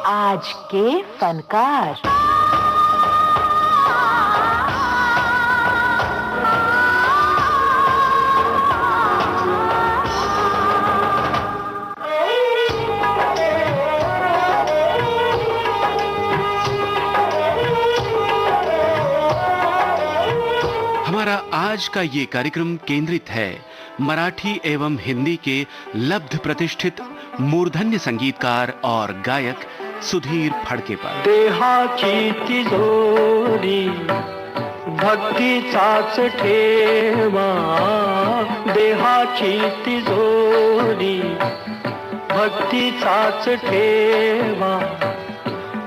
आज के फनकार। हमारा आज का ये कार्यक्रम केंद्रित है मराठी एवं हिंदी के लब्ध प्रतिष्ठित मूर्धन्य संगीतकार और गायक सुधीर फडके पर। देहाची तिजोरी भक्तीचाच ठेवा, देहाची तिजोरी भक्तीचाच ठेवा,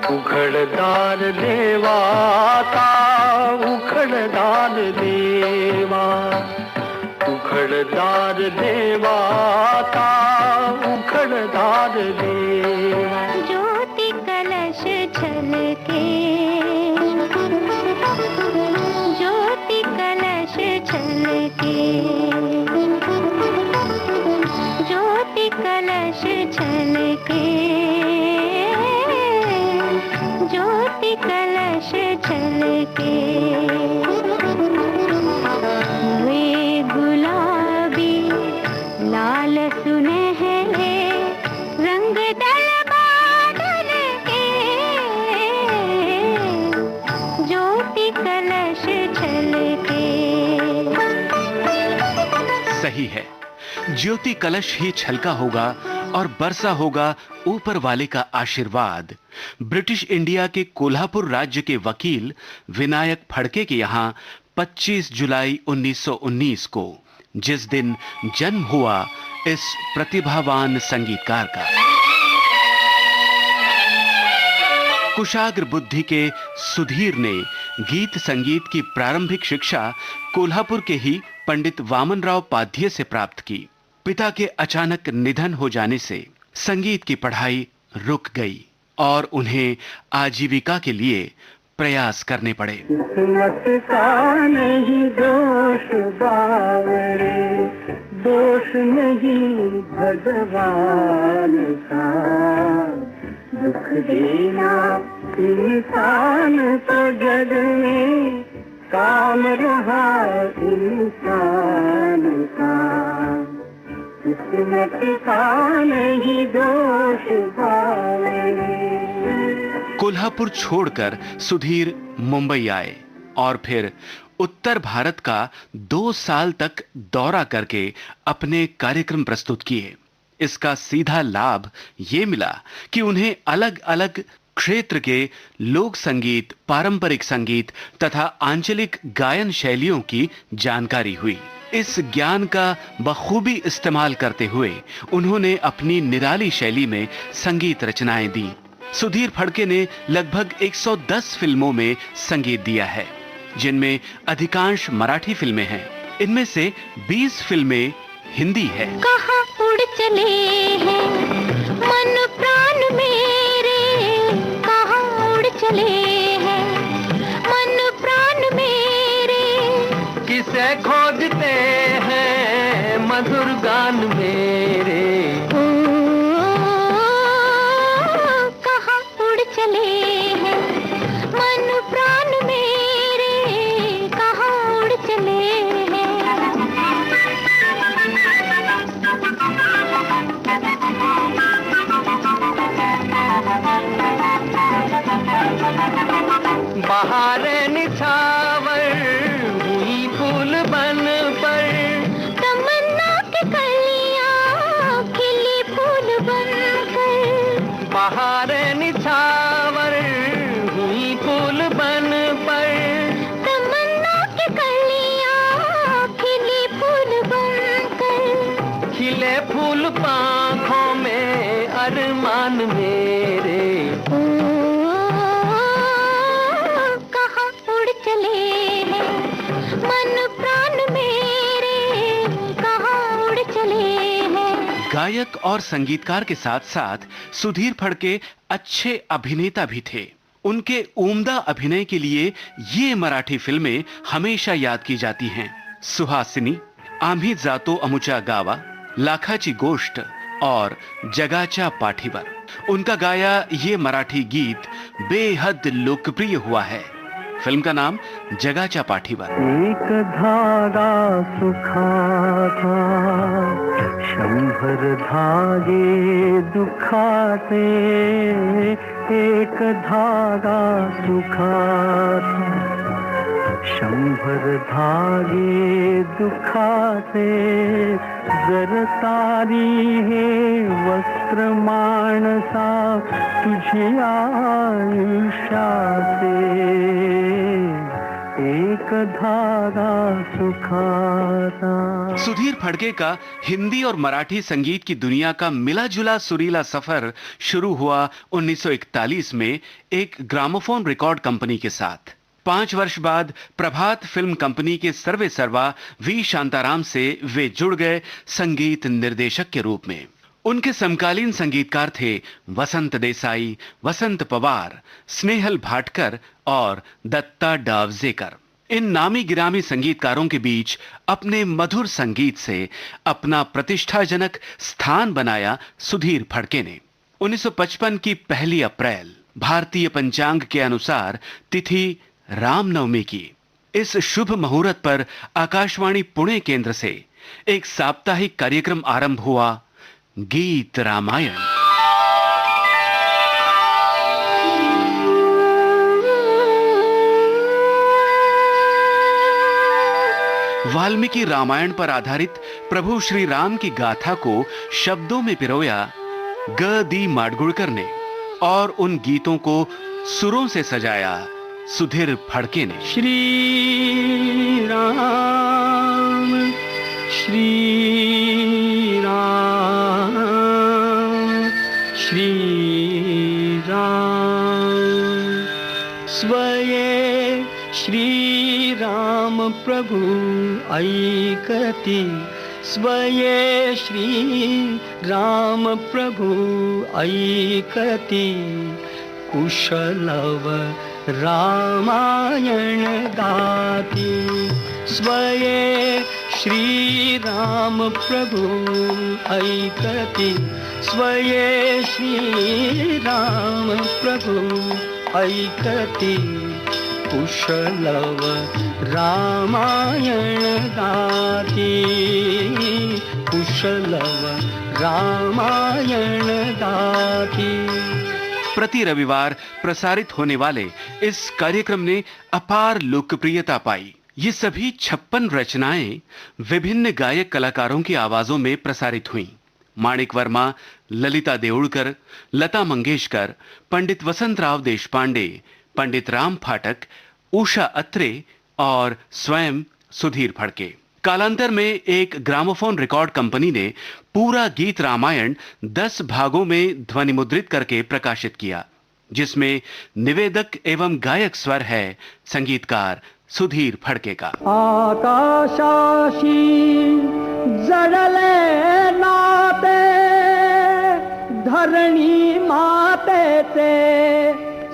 उघडदार देवाता उघडदार देवा, उघडदार देवाता उघडदार देवा। ज्योति कलश छलके, ज्योति कलश छलके, ज्योति कलश छलके, ज्योति कलश छलके। वे गुलाबी लाल सुनहरे रंग दल बादल के, ज्योति कलश छलके। सही है, ज्योति कलश ही छलका होगा और बरसा होगा ऊपर वाले का आशीर्वाद। ब्रिटिश इंडिया के कोल्हापुर राज्य के वकील विनायक फडके के यहाँ 25 जुलाई 1919 को, जिस दिन जन्म हुआ इस प्रतिभावान संगीतकार का। कुशाग्र बुद्धि के सुधीर ने गीत संगीत की प्रारंभिक शिक्षा कोल्हापुर के ही पंडित वामनराव पाध्ये से प्राप्त की। पिता के अचानक निधन हो जाने से संगीत की पढ़ाई रुक गई और उन्हें आजीविका के लिए प्रयास करने पड़े। किस्मत का नहीं दोष बावरे, दोष नहीं भगवान का, दुख देना इंसान तो जग में काम रहा इंसान का, किस्मत का नहीं दोष बावरे। कोल्हापुर छोड़कर सुधीर मुंबई आए और फिर उत्तर भारत का 2 साल तक दौरा करके अपने कार्यक्रम प्रस्तुत किए। इसका सीधा लाभ ये मिला कि उन्हें अलग अलग क्षेत्र के लोक संगीत, पारंपरिक संगीत तथा आंचलिक गायन शैलियों की जानकारी हुई। इस ज्ञान का बखूबी इस्तेमाल करते हुए उन्होंने अपनी निराली शैली में संगीत रचनाएं दी। सुधीर फडके ने लगभग 110 फिल्मों में संगीत दिया है, जिनमें अधिकांश मराठी फिल्में हैं। इनमें से 20 फिल्में हिंदी है। कहाँ उड़ चले हैं मन प्राण मेरे, कहाँ उड़ चले हैं मन प्राण मेरे, किसे खोजते हैं मधुर गान मेरे, कहाँ उड़ चले हैं मन प्राण मेरे, कहाँ उड़ चले हैं। बहारे निछावर हुई फूल बन पर, तमन्ना की कलियां खिली फूल बनकर, बहारे निछावर हुई फूल बन पर, तमन्ना की कलियां खिली फूल बनकर, खिले फूल पाँखों में अरमान मेरे, कहाँ उड़ चले हैं मन प्राण मेरे, कहाँ उड़ चले हैं। गायक और संगीतकार के साथ साथ सुधीर फडके अच्छे अभिनेता भी थे। उनके उम्दा अभिनय के लिए ये मराठी फिल्में हमेशा याद की जाती हैं। सुहासिनी, आम्ही जातो अमुच्या गावा, लाखाची गोष्ट, और जगाचा पाठीवर। उनका गाया ये मराठी गीत बेहद लोकप्रिय हुआ है। फिल्म का नाम जगाचा पाठीवर। एक धागा सुखाचा, 100 धागे दुखाचे, एक धागा सुखाचा, 100 धागे दुखाचे, जर तारी हे वस्त्र माणसा तुझ्या आयुष्याचे, एक धागा सुखाचा। सुधीर फड़के का हिंदी और मराठी संगीत की दुनिया का मिला जुला सुरीला सफर शुरू हुआ 1941 में एक ग्रामोफोन रिकॉर्ड कंपनी के साथ। 5 वर्ष बाद प्रभात फिल्म कंपनी के सर्वे सर्वा वी शांताराम से वे जुड़ गए संगीत निर्देशक के रूप में। उनके समकालीन संगीतकार थे वसंत देसाई, वसंत पवार, स्नेहल भाटकर और दत्ता डावजेकर। इन नामी गिरामी संगीतकारों के बीच अपने मधुर संगीत से अपना प्रतिष्ठाजनक स्थान बनाया सुधीर फड़के ने। 1955 की 1 अप्रैल भारतीय पंचांग के अनुसार तिथि रामनवमी की। इस शुभ मुहूर्त पर आकाशवाणी पुणे केंद्र से एक साप्ताहिक कार्यक्रम आरंभ हुआ, गीत रामायण। वाल्मीकि रामायण पर आधारित प्रभु श्री राम की गाथा को शब्दों में पिरोया ग दी माडगुळकर ने और उन गीतों को सुरों से सजाया सुधीर फड़के ने। श्री राम, श्री राम, श्री राम, स्वये श्री राम प्रभु ऐकती, स्वये श्री राम प्रभु ऐकती, कुशलव रामायण गाती, स्वये श्री राम प्रभु ऐकती, स्वये श्री राम प्रभु ऐकती, कुशलव रामायण गाती, कुशलव रामायण गाती। प्रति रविवार प्रसारित होने वाले इस कार्यक्रम ने अपार लोकप्रियता पाई। ये सभी 56 रचनाएं विभिन्न गायक कलाकारों की आवाजों में प्रसारित हुईं। माणिक वर्मा, ललिता देउळकर, लता मंगेशकर, पंडित वसंतराव देशपांडे, पंडित राम फाटक, उषा अत्रे और स्वयं सुधीर फड़के। कालांतर में एक ग्रामोफोन रिकॉर्ड कंपनी ने पूरा गीत रामायण 10 भागों में ध्वनिमुद्रित करके प्रकाशित किया, जिसमें निवेदक एवं गायक स्वर है संगीतकार सुधीर फड़के का। आकाशाशी जडले नाते, धरणी मातेचे,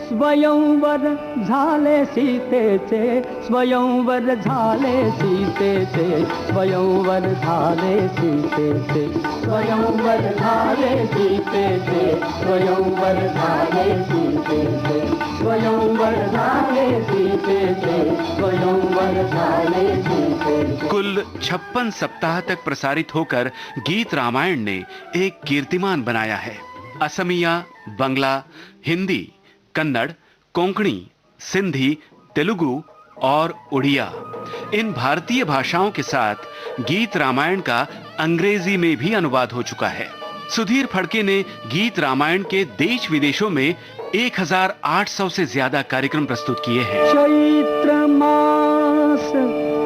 स्वयंवर झाले सीतेचे, स्वयंवर झाले सीतेचे, स्वयंवर झाले सीतेचे, स्वयंवर झाले सीतेचे, स्वयंवर झाले सीतेचे, स्वयंवर झाले सीतेचे, स्वयंवर झाले सीतेचे। कुल 56 सप्ताह तक प्रसारित होकर गीत रामायण ने एक कीर्तिमान बनाया है। असमिया, बंगला, हिंदी, कन्नड़, कोंकणी, सिंधी, तेलुगु और उड़िया, इन भारतीय भाषाओं के साथ गीत रामायण का अंग्रेजी में भी अनुवाद हो चुका है। सुधीर फड़के ने गीत रामायण के देश विदेशों में 1800 से ज्यादा कार्यक्रम प्रस्तुत किए हैं। चैत्र मास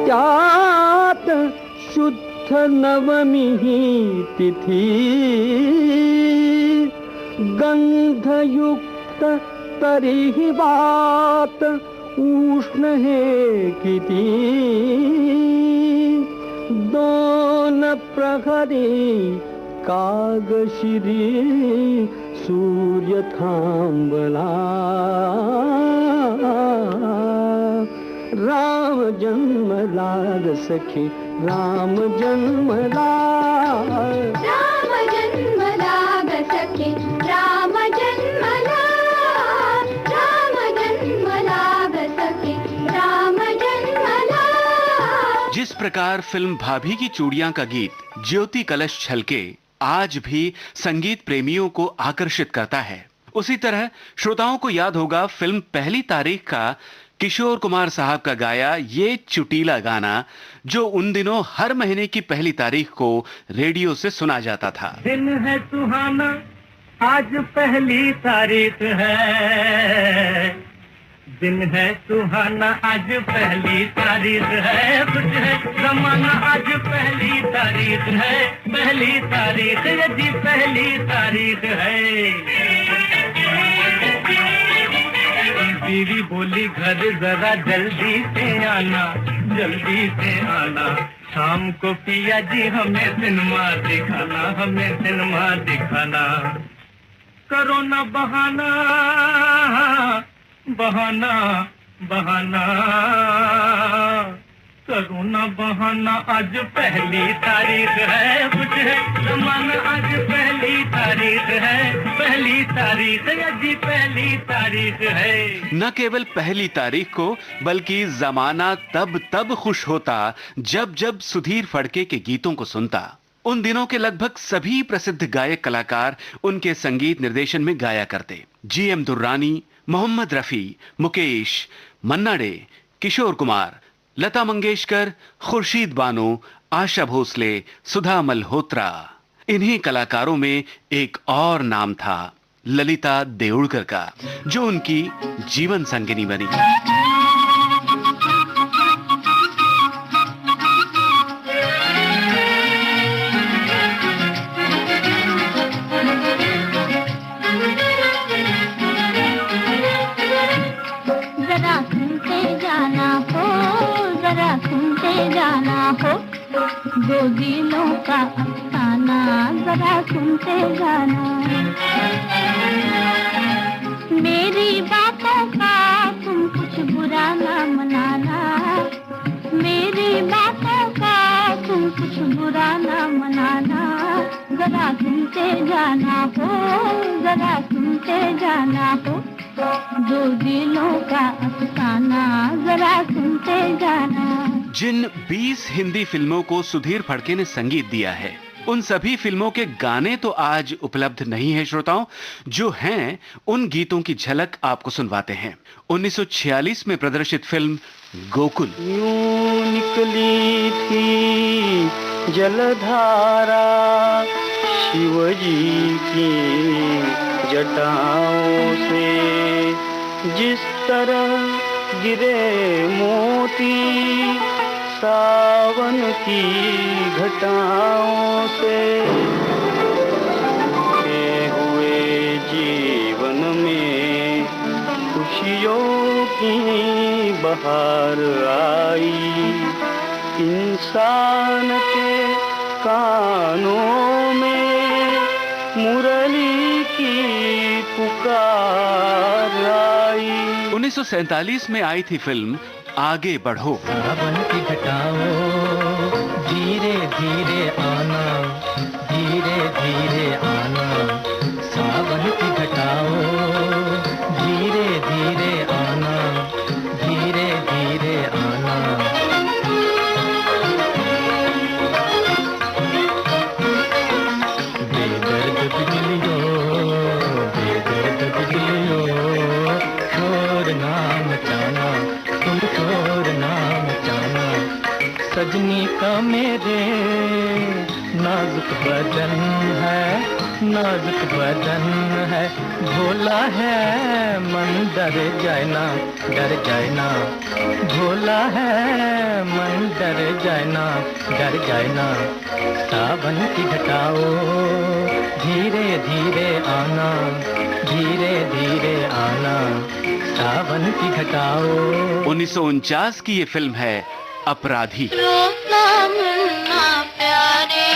त्यात शुद्ध नवमी तिथि, गंधयुक्त तरी बात उष्ण है किती, दोन प्रहरी कागशिरी सूर्य थांबला, राम जन्मला ग सखी, राम जन्मला, राम जन्मला प्रकार फिल्म भाभी की चूड़ियां का गीत ज्योति कलश छलके आज भी संगीत प्रेमियों को आकर्षित करता है, उसी तरह श्रोताओं को याद होगा फिल्म पहली तारीख का किशोर कुमार साहब का गाया ये चुटीला गाना, जो उन दिनों हर महीने की पहली तारीख को रेडियो से सुना जाता था। दिन है सुहाना, आज पहली तारीख है। दिन है सुहाना, आज पहली तारीख है। कुछ है जमाना, आज पहली तारीख है। पहली तारीख जी, पहली तारीख है। बीवी बोली घर जरा जल्दी से आना, जल्दी से आना। शाम को पिया जी हमें सिनेमा दिखाना, हमें सिनेमा दिखाना। करो ना बहाना, बहाना बहाना, करो ना बहाना, आज पहली तारीख है। कुछ है जमाना, आज पहली तारीख है। पहली तारीख जी, पहली तारीख है। न केवल पहली तारीख को, बल्कि जमाना तब खुश होता जब जब सुधीर फड़के के गीतों को सुनता। उन दिनों के लगभग सभी प्रसिद्ध गायक कलाकार उनके संगीत निर्देशन में गाया करते। जी.एम. दुर्रानी, मोहम्मद रफी, मुकेश, मन्ना डे, किशोर कुमार, लता मंगेशकर, खुर्शीद बानो, आशा भोसले, सुधा मल्होत्रा। इन्हीं कलाकारों में एक और नाम था ललिता देउड़कर का, जो उनकी जीवन संगिनी बनी। जरा सुनते जाना हो, जरा सुनते जाना हो, दो दिलों का अफसाना, जरा सुनते जाना। मेरी बातों का तुम कुछ बुरा ना मनाना, मेरी बातों का तुम कुछ बुरा ना मनाना। जरा सुनते जाना हो, जरा सुनते जाना हो, दो दिलों का अफसाना, जरा सुनते जाना। जिन 20 हिंदी फिल्मों को सुधीर फड़के ने संगीत दिया है, उन सभी फिल्मों के गाने तो आज उपलब्ध नहीं है श्रोताओं। जो हैं, उन गीतों की झलक आपको सुनवाते हैं। 1946 में प्रदर्शित फिल्म गोकुल। यूं निकली थी जलधारा शिवजी की जटाओं से, जिस तरह गिरे मोती सावन की घटाओं से। के हुए जीवन में खुशियों की बहार आई, इंसान के कानों में मुरली की पुकार आई। 1947 में आई थी फिल्म आगे बढ़ो। सावन की घटाओ धीरे धीरे आना, धीरे धीरे आना। सावन की घटाओ धीरे धीरे आना, धीरे धीरे आना। बेदर्द बिजलियों, बेदर्द बिजलियों, शोर ना मचाना, तुम शोर ना मचाना। सजनी का मेरे नाजुक बदन है, नाजुक बदन है, भोला है मन डर जाए ना, डर जाए ना। भोला है मन डर जाए ना, डर जाए ना। सावन की घटाओ धीरे धीरे आना, धीरे धीरे आना। सावन की घटाओ। 1949 की ये फिल्म है अपराधी। रोना मुन्ना प्यारे,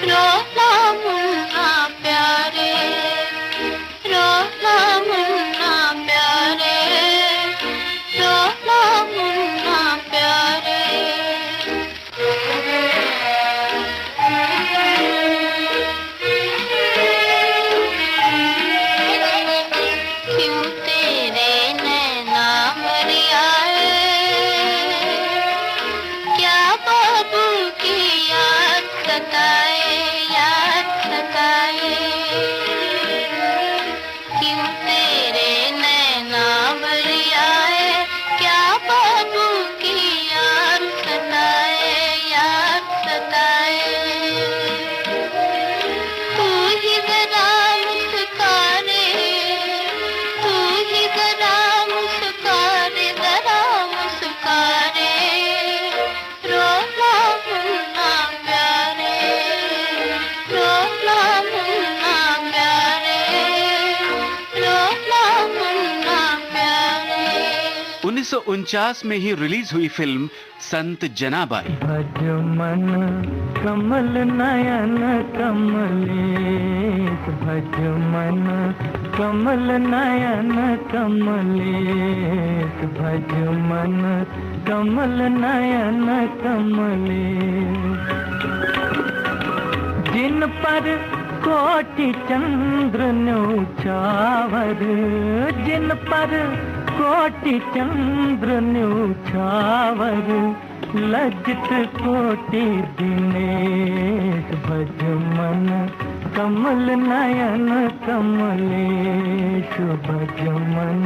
रोना मुन्ना प्यारे, रोना मुन्ना प्यारे, रोना मुन्ना प्यारे। क्यों तेरे नैना मरियाए, 1949 में ही रिलीज हुई फिल्म संत जनाबाई। भज मन कमल नयन कमलेश, भज मन कमल नयन कमलेश, भज मन कमल नयन कमलेश। जिन पर कोटि चंद्र न्यौछावर, जिन पर कोटि चंद्र न्यौछावर, लज्जित कोटि दिनेश, भज मन कमल नयन कमलेश, भज मन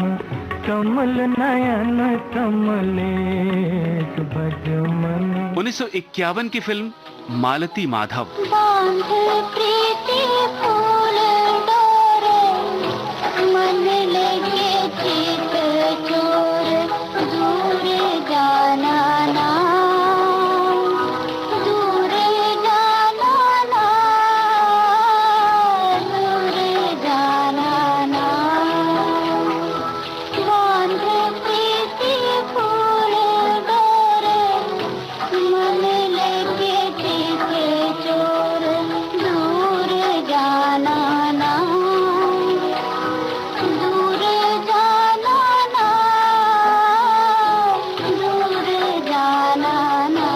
कमल नयन कमलेश, भज मन। 1951 की फिल्म मालती माधव। बांध प्रीति फूल डोरे, मन लगे चित चोर, दूर जाना ना, दूर जाना ना, दूर जाना ना। बांध प्रीति फूल डोरे, मन लगे चित चोर, दूर जाना ना, दूर जाना ना, दूर जाना ना।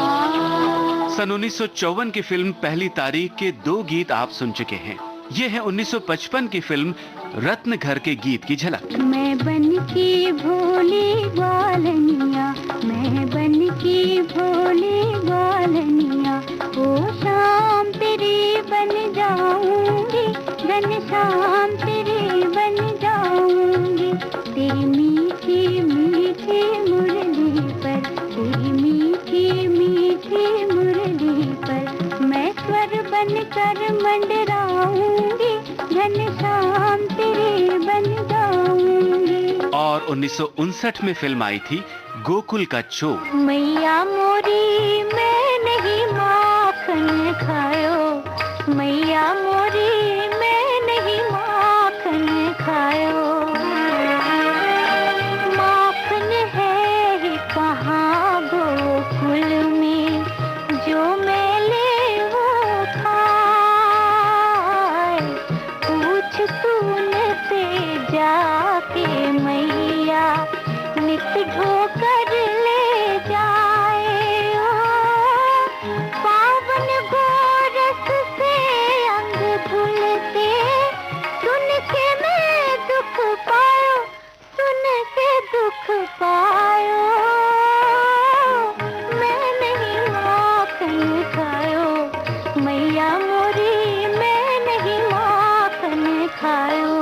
सन 1954 की फिल्म पहली तारीख के 2 गीत आप सुन चुके हैं। ये है 1955 की फिल्म रत्न घर के गीत की झलक। मैं बन की भोली ग्वालनिया, मैं बन की भोली ग्वालनिया, ओ शाम तेरी बन जाऊंगी, घनश्याम तेरी बन जाऊंगी। तेरी मीठी मीठी मुरली पर, तेरी मीठी मीठी मुरली पर, मैं स्वर बनकर मंडराऊंगी, घनश्याम तेरी बन जाऊंगी। और 1959 में फिल्म आई थी गोकुल का चोर। मैया मोरी मैं नहीं माखन खायो, मैया मोरी मैं नहीं माखन खायो। माखन है ही कहाँ गोकुल में, जो मैले वो खाए। पूछ तूने से जाके मैया, नित ढोकर ले जाए। ओ पावन गोरस से अंग धुलते, सुन के मैं दुख पायो, सुन के दुख पायो। मैं नहीं माखन खायो, मैया मोरी मैं नहीं माखन खायो।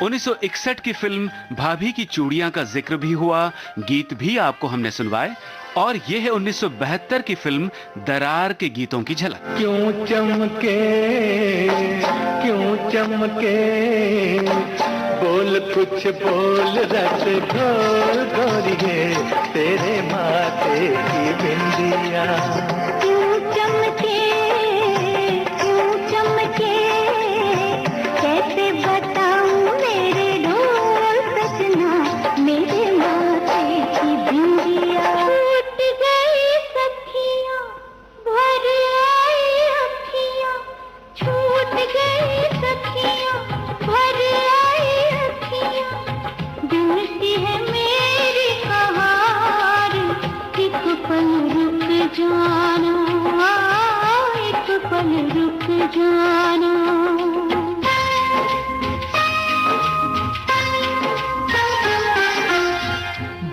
1961 की फिल्म भाभी की चूड़ियां का जिक्र भी हुआ, गीत भी आपको हमने सुनवाए। और ये है 1972 की फिल्म दरार के गीतों की झलक। क्यों चमके, क्यों चमके, बोल कुछ बोल, रस घोल गोरिये, तेरे माथे की बिंदिया। क्यों चमके, क्यों चमके, कैसे बताऊं मेरे ढोल सजना, मेरे माथे की बिंदिया। छूट गई सखियां, भर आई अखियां, छूट गई सखियां, भर आई अखियां। दिलती है मेरी कहार, एक पल रुक जाना, एक पल रुक जाना।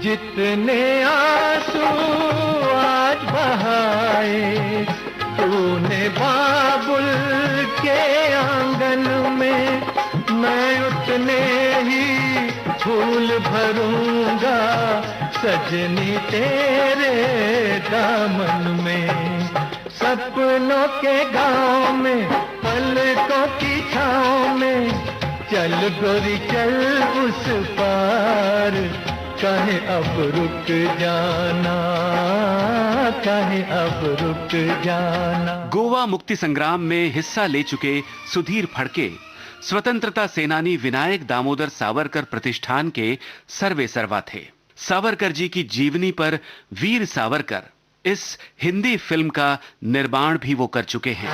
जितने आंसू आज बहाए तूने बाबुल के आंगन में, मैं उतने ही फूल भरूंगा सजनी तेरे दामन में। सपनों के गांव में, पलकों की छाँव में, चल गोरी चल उस पार, काहे अब रुक जाना, काहे अब रुक जाना। गोवा मुक्ति संग्राम में हिस्सा ले चुके सुधीर फड़के स्वतंत्रता सेनानी विनायक दामोदर सावरकर प्रतिष्ठान के सर्वे सर्वा थे। सावरकर जी की जीवनी पर वीर सावरकर इस हिंदी फिल्म का निर्माण भी वो कर चुके हैं।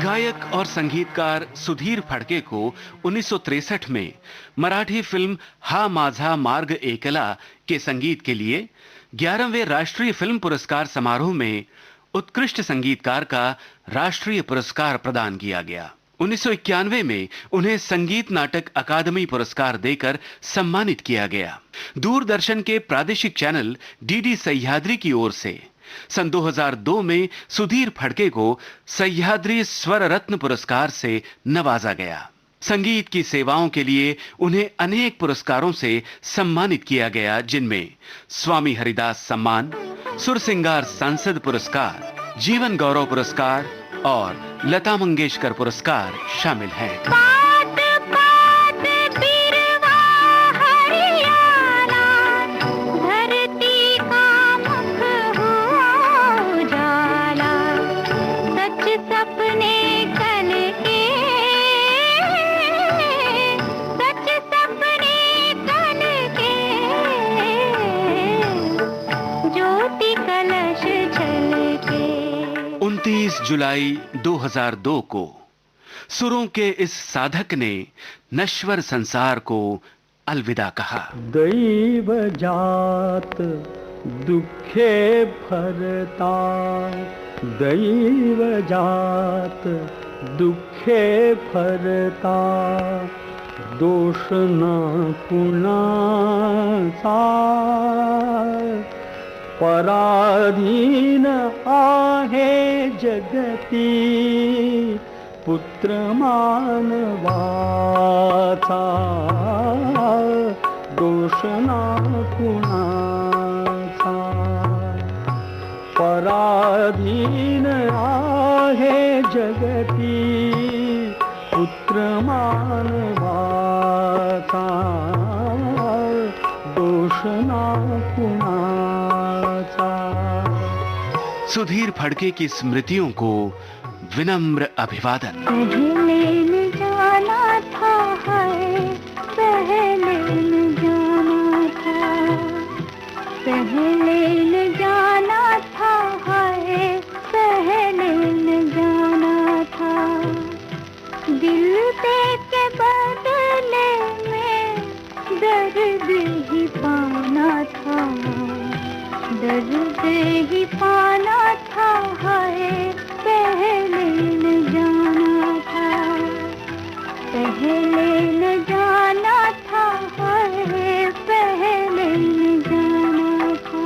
गायक और संगीतकार सुधीर फडके को 1963 में मराठी फिल्म हा माझा मार्ग एकला के संगीत के लिए 11वें राष्ट्रीय फिल्म पुरस्कार समारोह में उत्कृष्ट संगीतकार का राष्ट्रीय पुरस्कार प्रदान किया गया। 1991 में उन्हें संगीत नाटक अकादमी पुरस्कार देकर सम्मानित किया गया। दूरदर्शन के प्रादेशिक चैनल डीडी सह्याद्री की ओर से सन 2002 में सुधीर फडके को सह्याद्री स्वर रत्न पुरस्कार से नवाजा गया। संगीत की सेवाओं के लिए उन्हें अनेक पुरस्कारों से सम्मानित किया गया, जिनमें स्वामी हरिदास सम्मान, सुरसिंगार सांसद पुरस्कार, जीवन गौरव पुरस्कार और लता मंगेशकर पुरस्कार शामिल हैं। जुलाई 2002 को सुरों के इस साधक ने नश्वर संसार को अलविदा कहा। दैव जात दुखे भरता, दैव जात दुखे भरता, दोष न कुणाचा, पराधीन आहे जगती पुत्र मानवाचा, दोष ना कुणाचा, पराधीन आहे जगती पुत्र मानवाचा, दोष ना कुणाचा। सुधीर फडके की स्मृतियों को विनम्र अभिवादन। पहले न जाना था, है पहले न जाना था, पहले न जाना था, है पहले न जाना था, दिल दे के बदले में दर्द ही पाना था, दर्द ही पाना था, है पहले न जाना था, पहले न जाना था, है पहले न जाना था।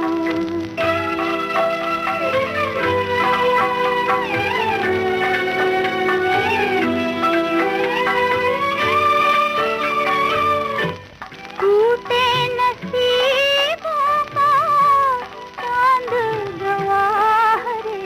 टूटे नसीबों का चांद गवाह रे,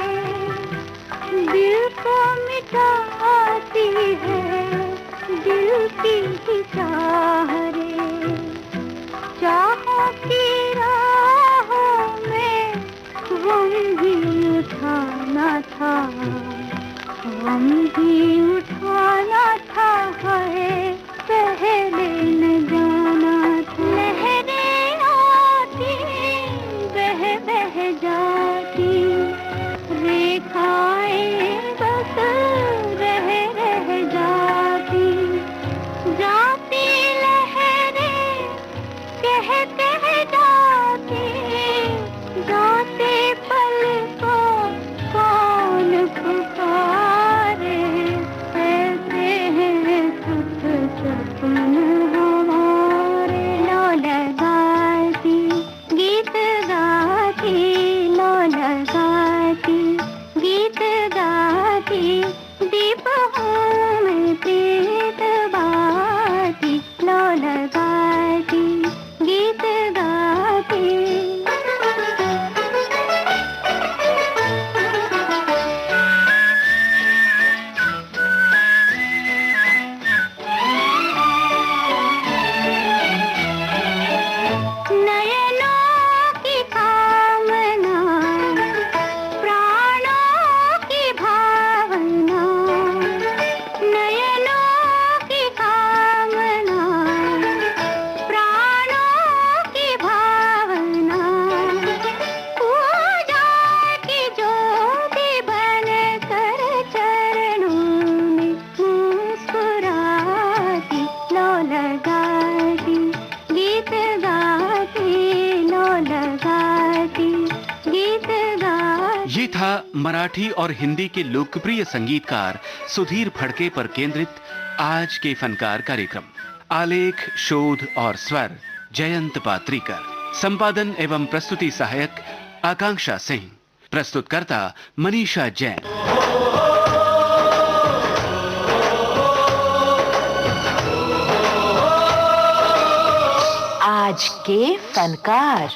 मराठी और हिंदी के लोकप्रिय संगीतकार सुधीर फड़के पर केंद्रित आज के फनकार कार्यक्रम। आलेख, शोध और स्वर जयंत पात्रीकर। संपादन एवं प्रस्तुति सहायक आकांक्षा सिंह। प्रस्तुतकर्ता मनीषा जैन। आज के फनकार।